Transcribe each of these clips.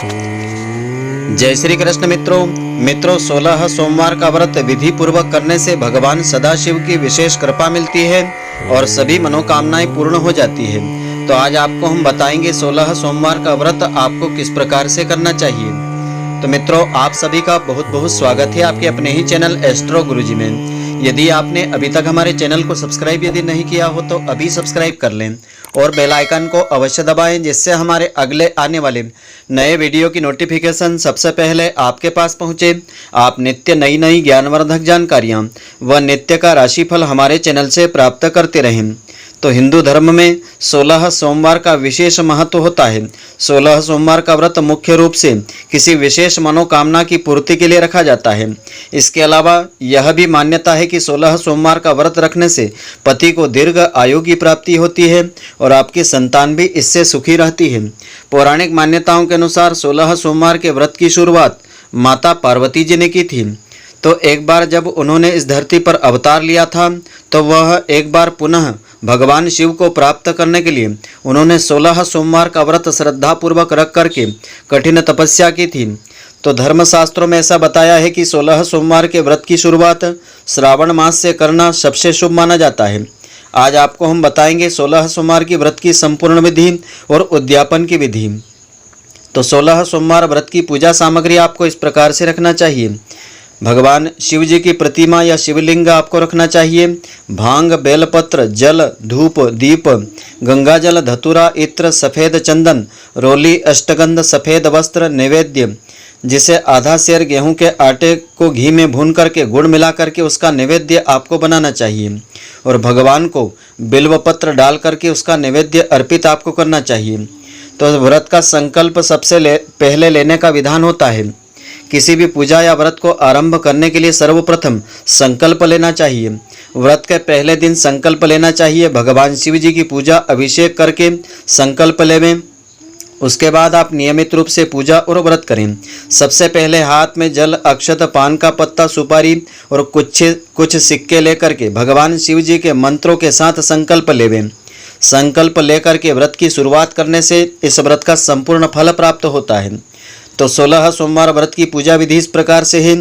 जय श्री कृष्ण मित्रों 16 सोमवार का व्रत विधि पूर्वक करने से भगवान सदाशिव की विशेष कृपा मिलती है और सभी मनोकामनाएं पूर्ण हो जाती है। तो आज आपको हम बताएंगे 16 सोमवार का व्रत आपको किस प्रकार से करना चाहिए। तो मित्रों, आप सभी का बहुत बहुत स्वागत है आपके अपने ही चैनल एस्ट्रो गुरुजी में। यदि आपने अभी तक हमारे चैनल को सब्सक्राइब यदि नहीं किया हो तो अभी सब्सक्राइब कर लें और बेल आइकन को अवश्य दबाएं, जिससे हमारे अगले आने वाले नए वीडियो की नोटिफिकेशन सबसे पहले आपके पास पहुंचे। आप नित्य नई नई ज्ञानवर्धक जानकारियां व नित्य का राशिफल हमारे चैनल से प्राप्त करते रहें। तो हिंदू धर्म में 16 सोमवार का विशेष महत्व होता है। 16 सोमवार का व्रत मुख्य रूप से किसी विशेष मनोकामना की पूर्ति के लिए रखा जाता है। इसके अलावा यह भी मान्यता है कि 16 सोमवार का व्रत रखने से पति को दीर्घ आयु की प्राप्ति होती है और आपकी संतान भी इससे सुखी रहती है। पौराणिक मान्यताओं के अनुसार 16 सोमवार के व्रत की शुरुआत माता पार्वती जी ने की थी। तो एक बार जब उन्होंने इस धरती पर अवतार लिया था तो वह एक बार पुनः भगवान शिव को प्राप्त करने के लिए उन्होंने 16 सोमवार का व्रत श्रद्धापूर्वक रख करके कठिन तपस्या की थी। तो धर्मशास्त्रों में ऐसा बताया है कि 16 सोमवार के व्रत की शुरुआत श्रावण मास से करना सबसे शुभ माना जाता है। आज आपको हम बताएंगे 16 सोमवार की व्रत की संपूर्ण विधि और उद्यापन की विधि। तो 16 सोमवार व्रत की पूजा सामग्री आपको इस प्रकार से रखना चाहिए। भगवान शिव जी की प्रतिमा या शिवलिंग आपको रखना चाहिए। भांग, बेलपत्र, जल, धूप, दीप, गंगा जल, धतूरा, इत्र, सफ़ेद चंदन, रोली, अष्टगंध, सफ़ेद वस्त्र, नैवेद्य जिसे आधा सेर गेहूं के आटे को घी में भून करके गुड़ मिला करके उसका नैवेद्य आपको बनाना चाहिए और भगवान को बिल्वपत्र डाल करके उसका नैवेद्य अर्पित आपको करना चाहिए। तो व्रत का संकल्प सबसे पहले लेने का विधान होता है। किसी भी पूजा या व्रत को आरंभ करने के लिए सर्वप्रथम संकल्प लेना चाहिए। व्रत के पहले दिन संकल्प लेना चाहिए। भगवान शिव जी की पूजा अभिषेक करके संकल्प लेवें। उसके बाद आप नियमित रूप से पूजा और व्रत करें। सबसे पहले हाथ में जल, अक्षत, पान का पत्ता, सुपारी और कुछ सिक्के लेकर के भगवान शिव जी के मंत्रों के साथ संकल्प लेवें। संकल्प लेकर के व्रत की शुरुआत करने से इस व्रत का संपूर्ण फल प्राप्त होता है। तो 16 सोमवार व्रत की पूजा विधि इस प्रकार से है।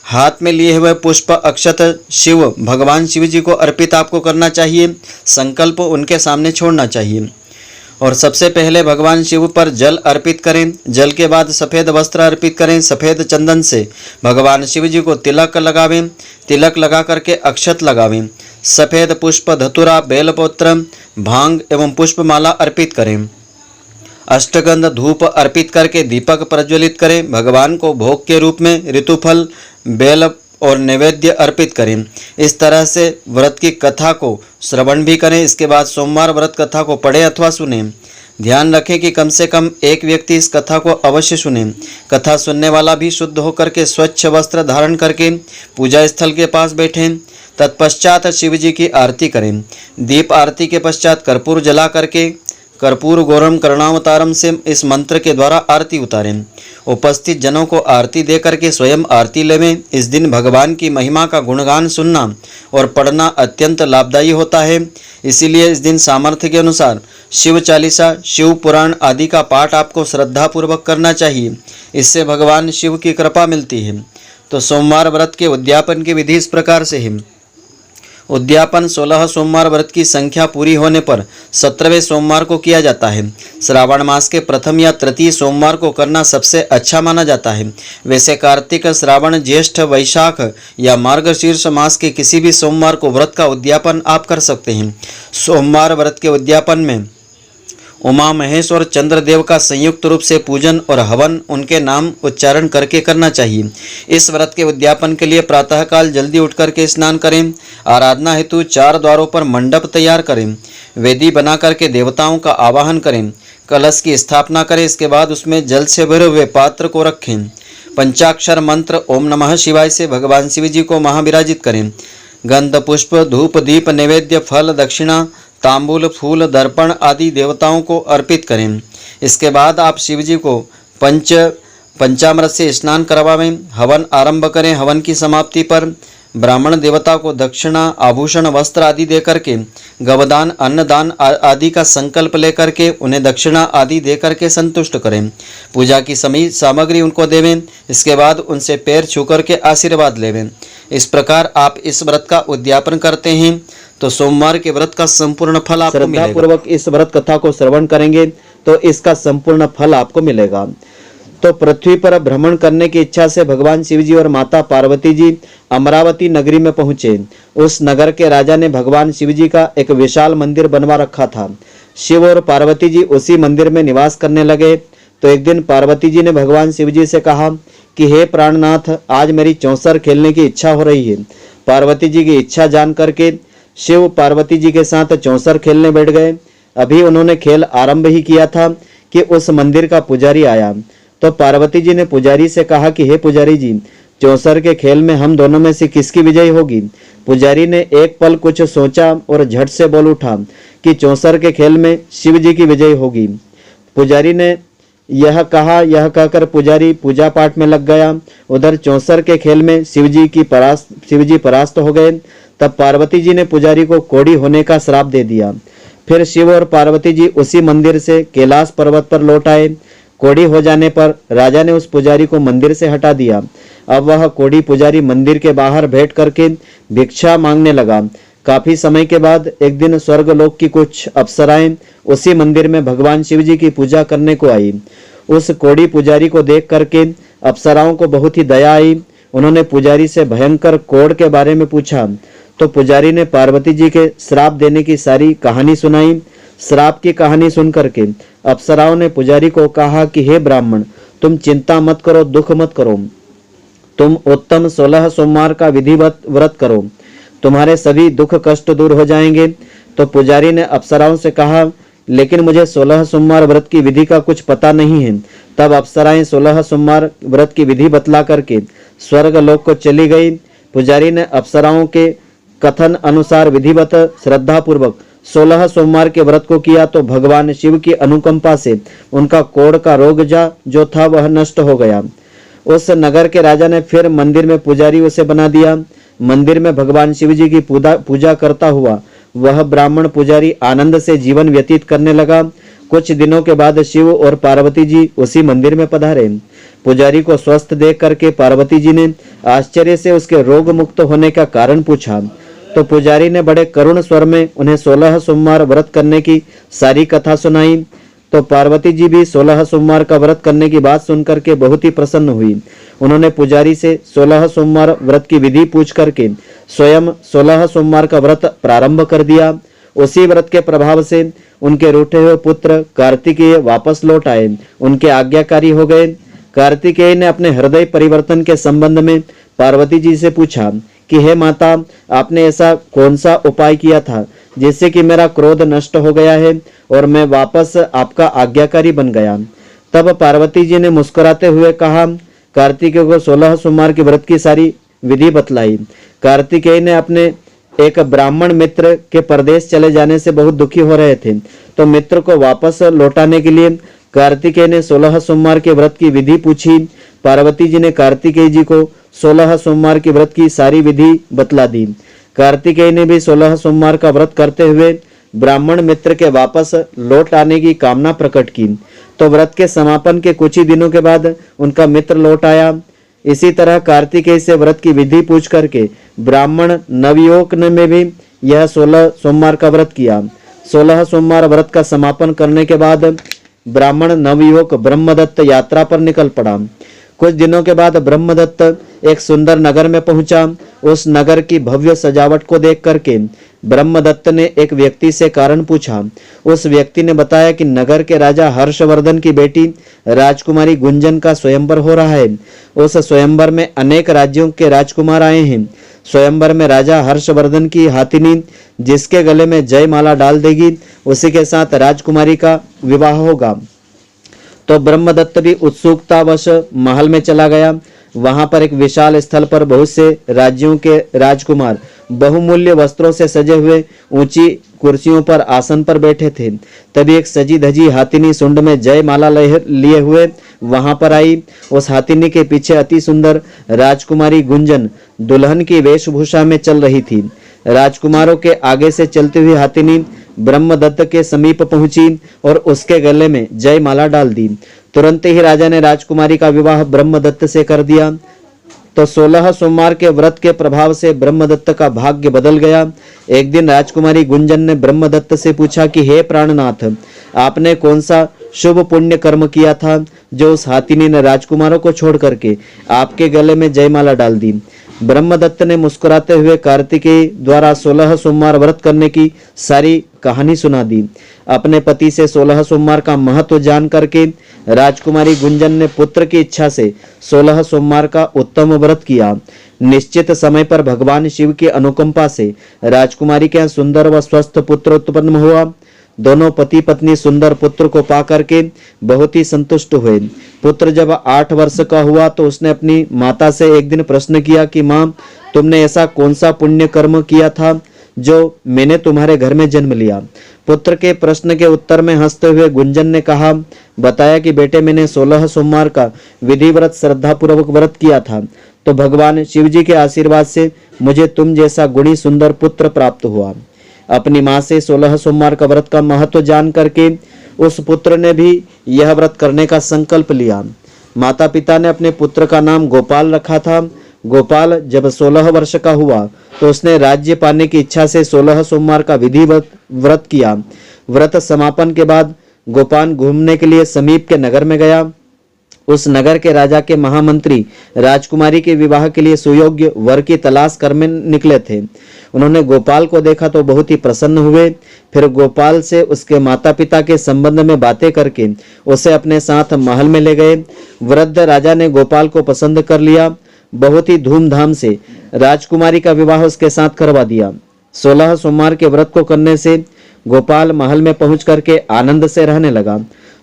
हाथ में लिए हुए पुष्प, अक्षत शिव भगवान शिव जी को अर्पित आपको करना चाहिए। संकल्प उनके सामने छोड़ना चाहिए और सबसे पहले भगवान शिव पर जल अर्पित करें। जल के बाद सफ़ेद वस्त्र अर्पित करें। सफ़ेद चंदन से भगवान शिव जी को तिलक लगावें। तिलक लगा करके अक्षत लगावें। सफ़ेद पुष्प, धतूरा, बेलपत्र, भांग एवं पुष्पमाला अर्पित करें। अष्टगंध धूप अर्पित करके दीपक प्रज्वलित करें। भगवान को भोग के रूप में ऋतुफल, बेल और नैवेद्य अर्पित करें। इस तरह से व्रत की कथा को श्रवण भी करें। इसके बाद सोमवार व्रत कथा को पढ़ें अथवा सुने। ध्यान रखें कि कम से कम एक व्यक्ति इस कथा को अवश्य सुने। कथा सुनने वाला भी शुद्ध होकर के स्वच्छ वस्त्र धारण करके पूजा स्थल के पास बैठें। तत्पश्चात शिव जी की आरती करें। दीप आरती के पश्चात कर्पूर जला करके कर्पूर गौरम करुणावतारम से इस मंत्र के द्वारा आरती उतारें। उपस्थित जनों को आरती दे करके स्वयं आरती लेवें। इस दिन भगवान की महिमा का गुणगान सुनना और पढ़ना अत्यंत लाभदायी होता है। इसीलिए इस दिन सामर्थ्य के अनुसार शिव चालीसा, शिव पुराण आदि का पाठ आपको श्रद्धापूर्वक करना चाहिए। इससे भगवान शिव की कृपा मिलती है। तो सोमवार व्रत के उद्यापन की विधि इस प्रकार से है। उद्यापन 16 सोमवार व्रत की संख्या पूरी होने पर 17वें सोमवार को किया जाता है। श्रावण मास के प्रथम या तृतीय सोमवार को करना सबसे अच्छा माना जाता है। वैसे कार्तिक, श्रावण, ज्येष्ठ, वैशाख या मार्गशीर्ष मास के किसी भी सोमवार को व्रत का उद्यापन आप कर सकते हैं। सोमवार व्रत के उद्यापन में उमा महेश और चंद्रदेव का संयुक्त रूप से पूजन और हवन उनके नाम उच्चारण करके करना चाहिए। इस व्रत के उद्यापन के लिए प्रातःकाल जल्दी उठ करके स्नान करें। आराधना हेतु 4 द्वारों पर मंडप तैयार करें। वेदी बना करके देवताओं का आवाहन करें। कलश की स्थापना करें। इसके बाद उसमें जल से भरे हुए पात्र को रखें। पंचाक्षर मंत्र ओम नमः शिवाय से भगवान शिव जी को महाविराजित करें। गंध, पुष्प, धूप, दीप, नैवेद्य, फल, दक्षिणा, तांबूल, फूल, दर्पण आदि देवताओं को अर्पित करें। इसके बाद आप शिव जी को पंचामृत से स्नान करवाएं। हवन आरंभ करें। हवन की समाप्ति पर ब्राह्मण देवता को दक्षिणा, आभूषण, वस्त्र आदि देकर के, गवदान, अन्नदान आदि का संकल्प लेकर के उन्हें दक्षिणा आदि देकर के संतुष्ट करें। पूजा की सभी सामग्री उनको देवें। इसके बाद उनसे पैर छू कर के आशीर्वाद लेवें। इस प्रकार आप इस व्रत का उद्यापन करते हैं तो सोमवार के व्रत का संपूर्ण फल आपको मिलेगा। श्रद्धापूर्वक इस व्रत कथा को श्रवण करेंगे तो इसका संपूर्ण फल आपको मिलेगा। तो पृथ्वी पर भ्रमण करने की इच्छा से भगवान शिव जी और माता पार्वती जी अमरावती नगरी में पहुंचे। उस नगर के राजा ने भगवान शिव जी का एक विशाल मंदिर बनवा रखा था। शिव और पार्वती जी उसी मंदिर में निवास करने लगे। तो एक दिन पार्वती जी ने भगवान शिव जी से कहा कि हे प्राणनाथ, आज मेरी चौसर खेलने की इच्छा हो रही है। पार्वती जी की इच्छा जान करके शिव पार्वती जी के साथ चौसर खेलने बैठ गए। अभी उन्होंने खेल आरंभ ही किया था कि उस मंदिर का पुजारी आया। तो पार्वती जी ने पुजारी से कहा कि हे पुजारी जी, चौसर के खेल में हम दोनों में से किसकी विजय होगी। पुजारी ने एक पल कुछ सोचा और झट से बोल उठा कि चौसर के खेल में शिव जी की विजय होगी। पुजारी ने यह कहकर पुजारी पूजा पाठ में लग गया। उधर चौसर के खेल में शिव जी परास्त हो गए। तब पार्वती जी ने पुजारी को कोढ़ी होने का श्राप दे दिया। फिर शिव और पार्वती जी उसी मंदिर से कैलाश पर्वत पर लौट आए। कोढ़ी हो जाने पर राजा ने उस पुजारी को मंदिर से हटा दिया। अब वह कोढ़ी पुजारी मंदिर के बाहर बैठ करके भिक्षा मांगने लगा। काफी समय के बाद एक दिन स्वर्गलोक की कुछ अप्सराएं उसी मंदिर में भगवान शिव जी की पूजा करने को आई। उस कोढ़ी पुजारी को देख करके अप्सराओं को बहुत ही दया आई। उन्होंने पुजारी से भयंकर कोढ़ के बारे में पूछा। तो पुजारी ने पार्वती जी के श्राप देने की सारी कहानी सुनाई। श्राप की कहानी सुन करके अप्सराओं ने पुजारी को कहा कि हे ब्राह्मण, तुम चिंता मत करो, दुख मत करो, तुम उत्तम 16 सोमवार का विधिवत व्रत करो, तुम्हारे सभी दुख कष्ट दूर हो जाएंगे। तो पुजारी ने अप्सराओं से कहा, लेकिन मुझे 16 सोमवार व्रत की विधि का कुछ पता नहीं है। तब अप्सराएं 16 सोमवार व्रत की विधि बतला करके स्वर्ग लोक को चली गई। पुजारी ने अप्सराओं के कथन अनुसार विधिवत श्रद्धा पूर्वक 16 सोमवार के व्रत को किया तो भगवान शिव की अनुकंपा से उनका कोढ़ का रोग जो था वह नष्ट हो गया। उस नगर के राजा ने फिर मंदिर में पुजारी उसे बना दिया। मंदिर में भगवान शिव जी की पूजा करता हुआ वह ब्राह्मण पुजारी आनंद से जीवन व्यतीत करने लगा। कुछ दिनों के बाद शिव और पार्वती जी उसी मंदिर में पधारे। पुजारी को स्वस्थ देख करके पार्वती जी ने आश्चर्य से उसके रोग मुक्त होने का कारण पूछा। तो पुजारी ने बड़े करुण स्वर में उन्हें 16 सोमवार व्रत करने की सारी कथा सुनाई। तो पार्वती जी भी 16 सोमवार का व्रत करने की बात सुनकर के बहुत ही प्रसन्न हुई। उन्होंने पुजारी से 16 सोमवार व्रत की विधि पूछ करके स्वयं 16 सोमवार का व्रत प्रारंभ कर दिया। उसी व्रत के प्रभाव से उनके रूठे हुए पुत्र कार्तिकेय वापस लौट आए, उनके आज्ञाकारी हो गए। कार्तिकेय ने अपने हृदय परिवर्तन के संबंध में पार्वती जी से पूछा कि हे माता, आपने ऐसा कौन सा उपाय किया था जिससे कि मेरा क्रोध नष्ट हो गया है और मैं वापस आपका आज्ञाकारी बन गया। तब पार्वती जी ने मुस्कुराते हुए कहा, कार्तिकेय को 16 सोमवार के व्रत की सारी विधि बतलाई। कार्तिकेय ने अपने एक ब्राह्मण मित्र के परदेश चले जाने से बहुत दुखी हो रहे थे। तो मित्र को वापस लौटाने के लिए कार्तिकेय ने 16 सोमवार के व्रत की विधि पूछी। पार्वती जी ने कार्तिकेय जी को 16 सोमवार के व्रत की सारी विधि बतला दी। कार्तिकेय ने भी 16 सोमवार का व्रत करते हुए ब्राह्मण मित्र के वापस लौट आने की कामना प्रकट की। तो व्रत के समापन के कुछ ही दिनों के बाद उनका मित्र लौट आया। इसी तरह कार्तिकेय से व्रत की विधि पूछ करके ब्राह्मण नवयुवक ने में भी यह 16 सोमवार का व्रत किया। 16 सोमवार व्रत का समापन करने के बाद ब्राह्मण नवयुवक ब्रह्मदत्त यात्रा पर निकल पड़ा। कुछ दिनों के बाद ब्रह्मदत्त एक सुंदर नगर में पहुंचा। उस नगर की भव्य सजावट को देख करके ब्रह्मदत्त ने एक व्यक्ति से कारण पूछा। उस व्यक्ति ने बताया कि नगर के राजा हर्षवर्धन की बेटी राजकुमारी गुंजन का स्वयंवर हो रहा है। उस स्वयंवर में अनेक राज्यों के राजकुमार आए हैं। स्वयंवर में राजा हर्षवर्धन की हाथिनी जिसके गले में जय माला डाल देगी उसी के साथ राजकुमारी का विवाह होगा। तो ब्रह्मदत्त भी उत्सुकतावश महल में चला गया। वहां पर एक विशाल स्थल पर बहुत से राज्यों के राजकुमार बहुमूल्य वस्त्रों से सजे हुए ऊंची कुर्सियों पर आसन पर बैठे थे। तभी एक सजी धजी हाथिनी सुंड में जय माला लिए हुए वहां पर आई। उस हाथिनी के पीछे अति सुंदर राजकुमारी गुंजन दुल्हन की वेशभूषा में चल रही थी। राजकुमारों के आगे से चलती हुई हाथिनी ब्रह्मदत्त के समीप पहुंची और उसके गले में जय माला डाल दी। तुरंत ही राजा ने राजकुमारी का विवाह ब्रह्मदत्त से कर दिया। तो 16 सोमवार के व्रत के प्रभाव से ब्रह्मदत्त का भाग्य बदल गया। एक दिन राजकुमारी गुंजन ने ब्रह्मदत्त से पूछा कि हे प्राणनाथ, आपने कौन सा शुभ पुण्य कर्म किया था जो उस हाथिनी ने राजकुमारों को छोड़ करके आपके गले में जयमाला डाल दी। ब्रह्मदत्त ने मुस्कुराते हुए कार्तिकेय द्वारा 16 सोमवार व्रत करने की सारी कहानी सुना दी। अपने पति से 16 सोमवार का महत्व जान करके राजकुमारी गुंजन ने पुत्र की इच्छा से 16 सोमवार का उत्तम व्रत किया। निश्चित समय पर भगवान शिव की अनुकंपा से राजकुमारी के सुंदर व स्वस्थ पुत्र उत्पन्न हुआ। दोनों पति पत्नी सुंदर पुत्र को पा करके बहुत ही संतुष्ट हुए। पुत्र जब 8 वर्ष का हुआ तो उसने अपनी माता से एक दिन प्रश्न किया कि माँ, तुमने ऐसा कौन सा पुण्य कर्म किया था जो मैंने तुम्हारे घर में जन्म लिया। पुत्र के प्रश्न के उत्तर में हंसते हुए गुंजन ने कहा, बताया कि बेटे, मैंने 16 सोमवार का विधिव्रत श्रद्धा पूर्वक व्रत किया था, तो भगवान शिव जी के आशीर्वाद से मुझे तुम जैसा गुणी सुंदर पुत्र प्राप्त हुआ। अपनी माँ से 16 सोमवार का व्रत का महत्व जान करके उस पुत्र ने भी यह व्रत करने का संकल्प लिया। माता पिता ने अपने पुत्र का नाम गोपाल रखा था। गोपाल जब 16 वर्ष का हुआ तो उसने राज्य पाने की इच्छा से 16 सोमवार का विधिवत व्रत किया। व्रत समापन के बाद गोपाल घूमने के लिए समीप के नगर में गया। उस नगर के राजा के महामंत्री राजकुमारी के विवाह के लिए सुयोग्य वर की तलाश करने निकले थे। उन्होंने गोपाल को देखा तो बहुत ही प्रसन्न हुए। फिर गोपाल से उसके माता पिता के संबंध में बातें करके उसे अपने साथ महल में ले गए। वृद्ध राजा ने गोपाल को पसंद कर लिया। बहुत ही धूमधाम से राजकुमारी का विवाह उसके साथ करवा दिया। 16 सोमवार के व्रत को करने से गोपाल महल में पहुंच करके आनंद से रहने लगा।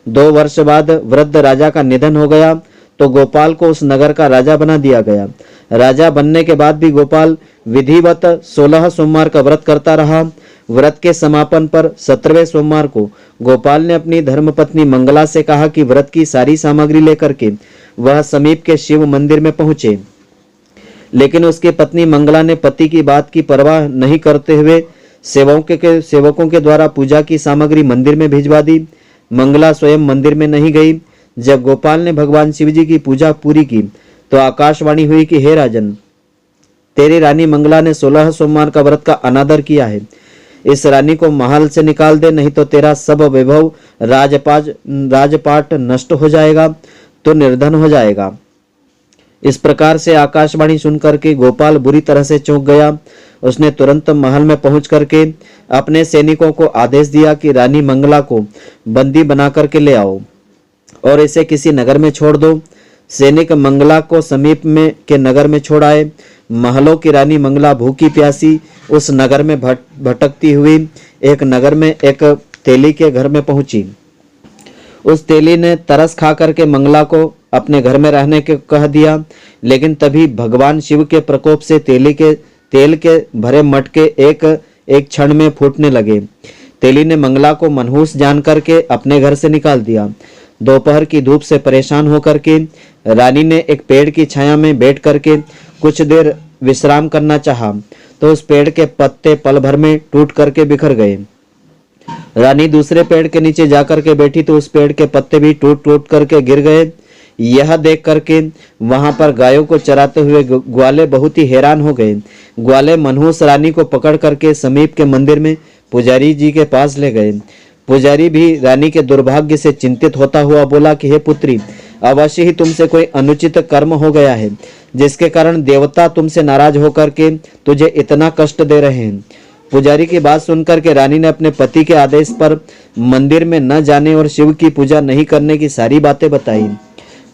2 वर्ष बाद वृद्ध राजा का निधन हो गया तो गोपाल को उस नगर का राजा बना दिया गया। राजा बनने के बाद भी गोपाल विधिवत 16 सोमवार का व्रत करता रहा। व्रत के समापन पर 17वें सोमवार को गोपाल ने अपनी धर्मपत्नी मंगला से कहा कि व्रत की सारी सामग्री लेकर के वह समीप के शिव मंदिर में पहुंचे। लेकिन उसकी पत्नी मंगला ने पति की बात की परवाह नहीं करते हुए सेवकों के द्वारा पूजा की सामग्री मंदिर में भिजवा दी। मंगला स्वयं मंदिर में नहीं गई। जब गोपाल ने भगवान शिव जी की पूजा पूरी की तो आकाशवाणी हुई कि हे राजन, तेरी रानी मंगला ने 16 सोमवार का व्रत का अनादर किया है। इस रानी को महल से निकाल दे, नहीं तो तेरा सब वैभव राजपाट नष्ट हो जाएगा, तो निर्धन हो जाएगा। इस प्रकार से आकाशवाणी सुनकर के गोपाल बुरी तरह से चौंक गया। उसने तुरंत महल में पहुंच करके अपने सैनिकों को आदेश दिया कि रानी मंगला को बंदी बना करके ले आओ और इसे किसी नगर में छोड़ दो। सैनिक मंगला को समीप में के नगर में छोड़ आए। महलों की रानी मंगला भूखी प्यासी उस नगर में भटकती हुई एक नगर में एक तेली के घर में पहुंची। उस तेली ने तरस खा करके मंगला को अपने घर में रहने के कह दिया। लेकिन तभी भगवान शिव के प्रकोप से तेल के भरे मटके एक क्षण में फूटने लगे। तेली ने मंगला को मनहूस जान करके अपने घर से निकाल दिया। दोपहर की धूप से परेशान होकर के रानी ने एक पेड़ की छाया में बैठ करके कुछ देर विश्राम करना चाहा तो उस पेड़ के पत्ते पल भर में टूट करके बिखर गए। रानी दूसरे पेड़ के नीचे जाकर के बैठी तो उस पेड़ के पत्ते भी टूट टूट करके गिर गए। यह देख करके वहां पर गायों को चराते हुए ग्वाले बहुत ही हैरान हो गए। ग्वाले मनहूस रानी को पकड़ करके समीप के मंदिर में पुजारी जी के पास ले गए। पुजारी भी रानी के दुर्भाग्य से चिंतित होता हुआ बोला कि हे पुत्री, अवश्य ही तुमसे कोई अनुचित कर्म हो गया है, जिसके कारण देवता तुमसे नाराज होकर के तुझे इतना कष्ट दे रहे हैं। पुजारी की बात सुनकर के रानी ने अपने पति के आदेश पर मंदिर में न जाने और शिव की पूजा नहीं करने की सारी बातें बताई।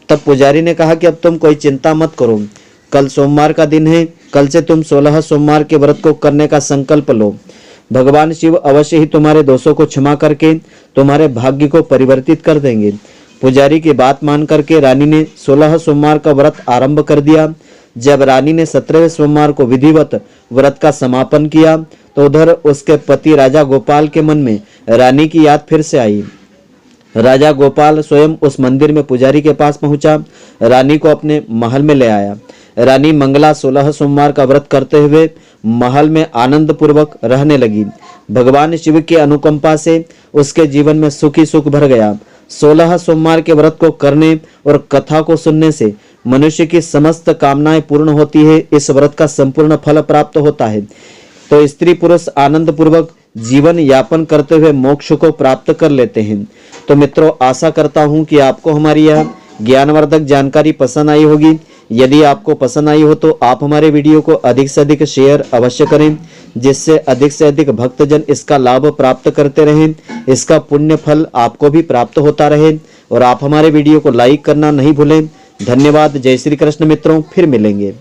तब पुजारी ने कहा कि अब तुम कोई चिंता मत करो, कल सोमवार का दिन है, कल से तुम 16 सोमवार के व्रत को करने का संकल्प लो। भगवान शिव अवश्य ही तुम्हारे दोषों को क्षमा करके तुम्हारे भाग्य को परिवर्तित कर देंगे। पुजारी की बात मान करके रानी ने 16 सोमवार का व्रत आरंभ कर दिया। जब रानी ने 17वें सोमवार को विधिवत व्रत का समापन किया तो उधर उसके पति राजा गोपाल के मन में रानी की याद फिर से आई। राजा गोपाल स्वयं उस मंदिर में पुजारी के पास पहुंचा, रानी को अपने महल में ले आया। रानी मंगला 16 सोमवार का व्रत करते हुए महल में आनंद पूर्वक रहने लगी। भगवान शिव की अनुकंपा से उसके जीवन में सुख ही सुख भर गया। 16 सोमवार के व्रत को करने और कथा को सुनने से मनुष्य की समस्त कामनाएं पूर्ण होती है। इस व्रत का संपूर्ण फल प्राप्त होता है। तो स्त्री पुरुष आनंद पूर्वक जीवन यापन करते हुए मोक्ष को प्राप्त कर लेते हैं। तो मित्रों, आशा करता हूं कि आपको हमारी यह ज्ञानवर्धक जानकारी पसंद आई होगी। यदि आपको पसंद आई हो तो आप हमारे वीडियो को अधिक से अधिक शेयर अवश्य करें, जिससे अधिक से अधिक भक्तजन इसका लाभ प्राप्त करते रहें, इसका पुण्य फल आपको भी प्राप्त होता रहे। और आप हमारे वीडियो को लाइक करना नहीं भूलें। धन्यवाद। जय श्री कृष्ण मित्रों, फिर मिलेंगे।